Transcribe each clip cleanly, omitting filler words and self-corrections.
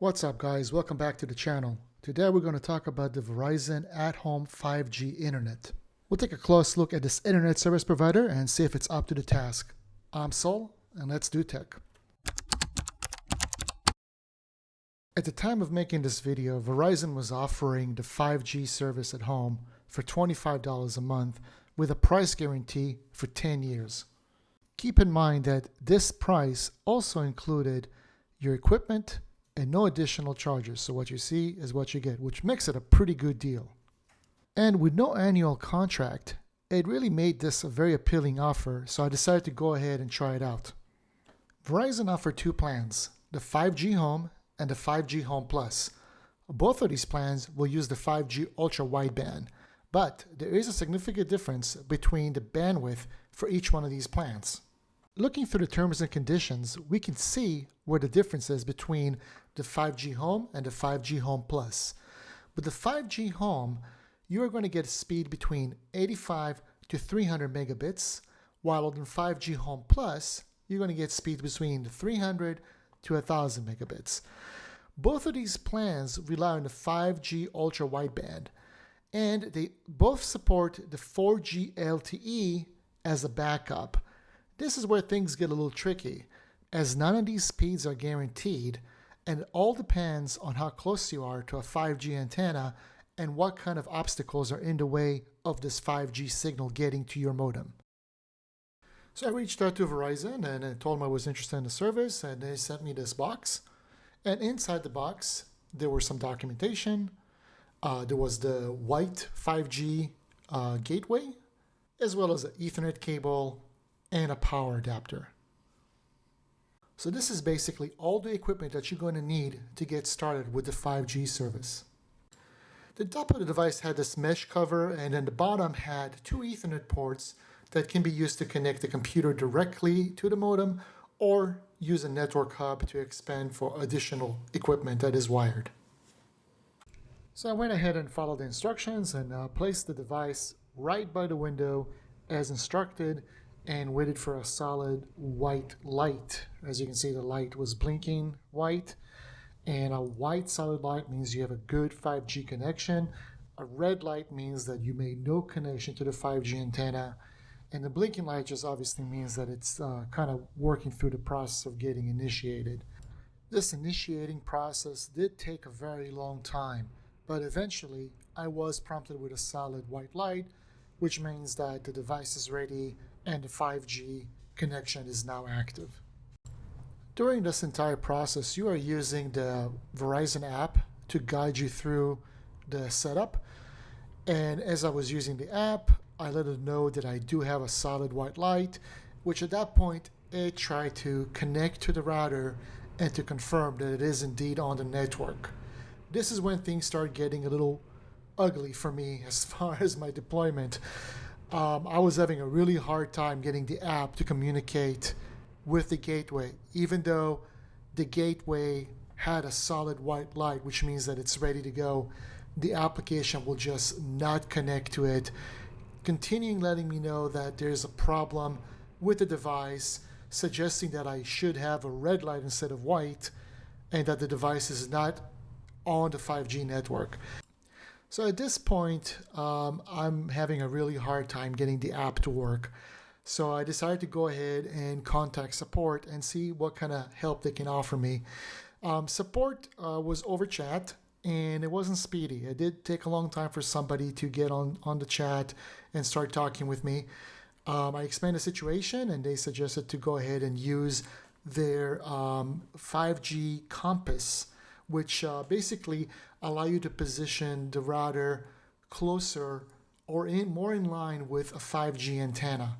What's up guys, welcome back to the channel. Today we're going to talk about the Verizon at-home 5G internet. We'll take a close look at this internet service provider and see if it's up to the task. I'm Sol, and let's do tech. At the time of making this video, Verizon was offering the 5G service at home for $25 a month with a price guarantee for 10 years. Keep in mind that this price also included your equipment and no additional charges. So what you see is what you get, which makes it a pretty good deal. And with no annual contract, it really made this a very appealing offer, so I decided to go ahead and try it out. Verizon offered two plans, the 5G Home and the 5G Home Plus. Both of these plans will use the 5G Ultra Wideband, but there is a significant difference between the bandwidth for each one of these plans. Looking through the terms and conditions, we can see where the difference is between the 5G Home and the 5G Home Plus. With the 5G Home, you are going to get a speed between 85 to 300 megabits, while on the 5G Home Plus, you're going to get speed between 300 to 1000 megabits. Both of these plans rely on the 5G Ultra Wideband, and they both support the 4G LTE as a backup. This is where things get a little tricky, as none of these speeds are guaranteed, and it all depends on how close you are to a 5G antenna and what kind of obstacles are in the way of this 5G signal getting to your modem. So I reached out to Verizon and I told them I was interested in the service, and they sent me this box. And inside the box, there was some documentation. There was the white 5G gateway, as well as an Ethernet cable and a power adapter. So this is basically all the equipment that you're going to need to get started with the 5G service. The top of the device had this mesh cover, and then the bottom had two Ethernet ports that can be used to connect the computer directly to the modem or use a network hub to expand for additional equipment that is wired. So I went ahead and followed the instructions and placed the device right by the window as instructed, and waited for a solid white light. As you can see, the light was blinking white, and a white solid light means you have a good 5G connection. A red light means that you made no connection to the 5G antenna, and the blinking light just obviously means that it's kind of working through the process of getting initiated. This initiating process did take a very long time, but eventually I was prompted with a solid white light, which means that the device is ready and the 5G connection is now active. During this entire process, you are using the Verizon app to guide you through the setup. And as I was using the app, I let it know that I do have a solid white light, which at that point, it tried to connect to the router and to confirm that it is indeed on the network. This is when things start getting a little ugly for me as far as my deployment. I was having a really hard time getting the app to communicate with the gateway, even though the gateway had a solid white light, which means that it's ready to go. The application will just not connect to it, continuing letting me know that there's a problem with the device, suggesting that I should have a red light instead of white, and that the device is not on the 5G network. So at this point, I'm having a really hard time getting the app to work. So I decided to go ahead and contact support and see what kind of help they can offer me. Support was over chat, and it wasn't speedy. It did take a long time for somebody to get on the chat and start talking with me. I explained the situation, and they suggested to go ahead and use their 5G Compass, which basically allow you to position the router closer or more in line with a 5G antenna.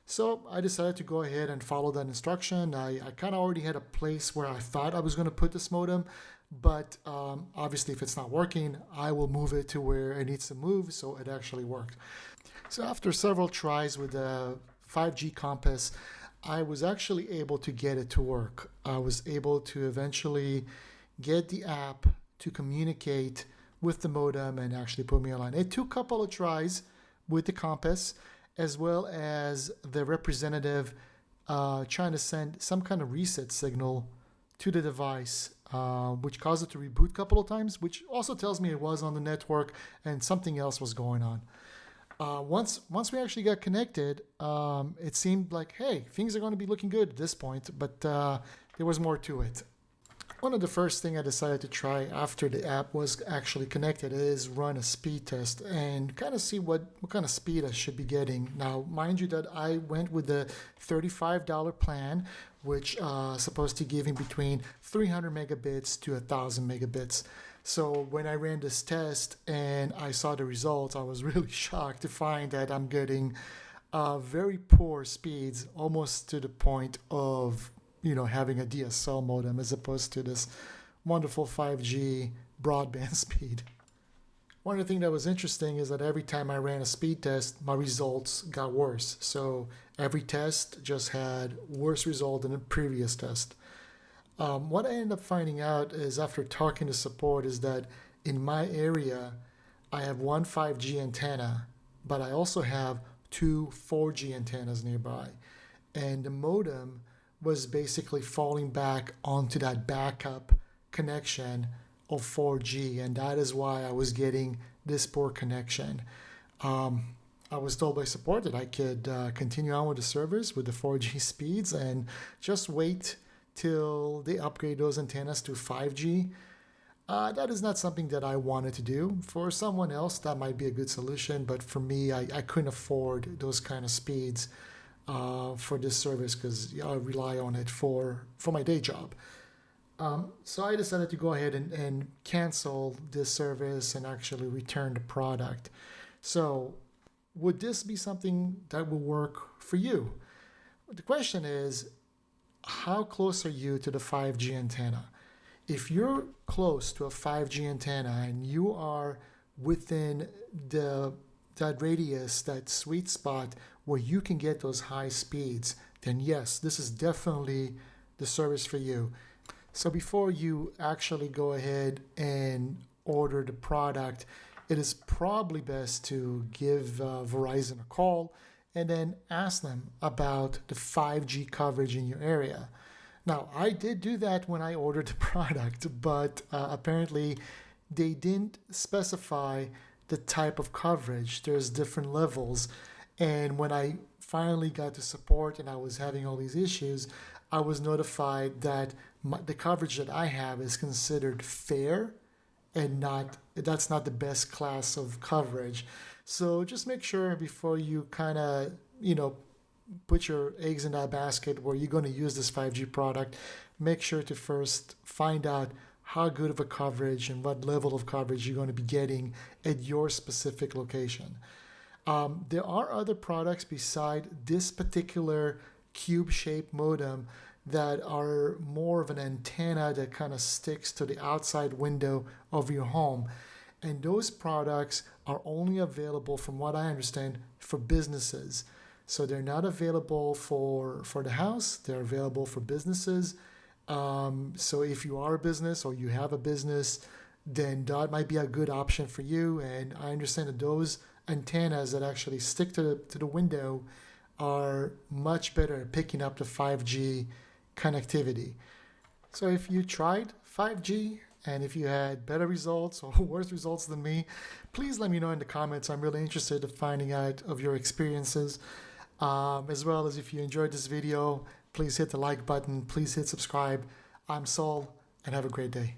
So I decided to go ahead and follow that instruction. I kind of already had a place where I thought I was going to put this modem, but obviously if it's not working, I will move it to where it needs to move, so it actually worked. So after several tries with the 5G Compass, I was actually able to get it to work. I was able to eventually get the app to communicate with the modem and actually put me online. It took a couple of tries with the Compass, as well as the representative trying to send some kind of reset signal to the device which caused it to reboot a couple of times, which also tells me it was on the network and something else was going on. Once we actually got connected, it seemed like, hey, things are going to be looking good at this point, but there was more to it. One of the first thing I decided to try after the app was actually connected is run a speed test and kind of see what kind of speed I should be getting. Now, mind you that I went with the $35 plan, which is supposed to give me between 300 megabits to 1,000 megabits. So when I ran this test and I saw the results, I was really shocked to find that I'm getting very poor speeds, almost to the point of having a DSL modem as opposed to this wonderful 5G broadband speed. One of the things that was interesting is that every time I ran a speed test, my results got worse. So every test just had worse result than the previous test. What I ended up finding out is after talking to support is that in my area, I have one 5G antenna, but I also have two 4G antennas nearby. And the modem was basically falling back onto that backup connection of 4G, and that is why I was getting this poor connection. I was told by support that I could continue on with the service with the 4G speeds and just wait till they upgrade those antennas to 5G. That is not something that I wanted to do. For someone else, that might be a good solution, but for me, I couldn't afford those kind of speeds for this service because I rely on it for my day job. So I decided to go ahead and cancel this service and actually return the product. So would this be something that will work for you? The question is, how close are you to the 5G antenna? If you're close to a 5G antenna and you are within that radius, that sweet spot where you can get those high speeds, then yes, this is definitely the service for you. So before you actually go ahead and order the product, it is probably best to give Verizon a call and then ask them about the 5G coverage in your area. Now, I did do that when I ordered the product, but apparently they didn't specify the type of coverage. There's different levels. And when I finally got to support and I was having all these issues, I was notified that the coverage that I have is considered fair and that's not the best class of coverage. So just make sure before you kind of, put your eggs in that basket where you're going to use this 5G product, make sure to first find out how good of a coverage and what level of coverage you're going to be getting at your specific location. There are other products beside this particular cube-shaped modem that are more of an antenna that kind of sticks to the outside window of your home. And those products are only available, from what I understand, for businesses. So they're not available for the house. They're available for businesses. So if you are a business or you have a business, then that might be a good option for you. And I understand that those antennas that actually stick to the window are much better at picking up the 5G connectivity. So if you tried 5G and if you had better results or worse results than me, please let me know in the comments. I'm really interested in finding out of your experiences. As well as if you enjoyed this video, please hit the like button, please hit subscribe. I'm Saul, and have a great day.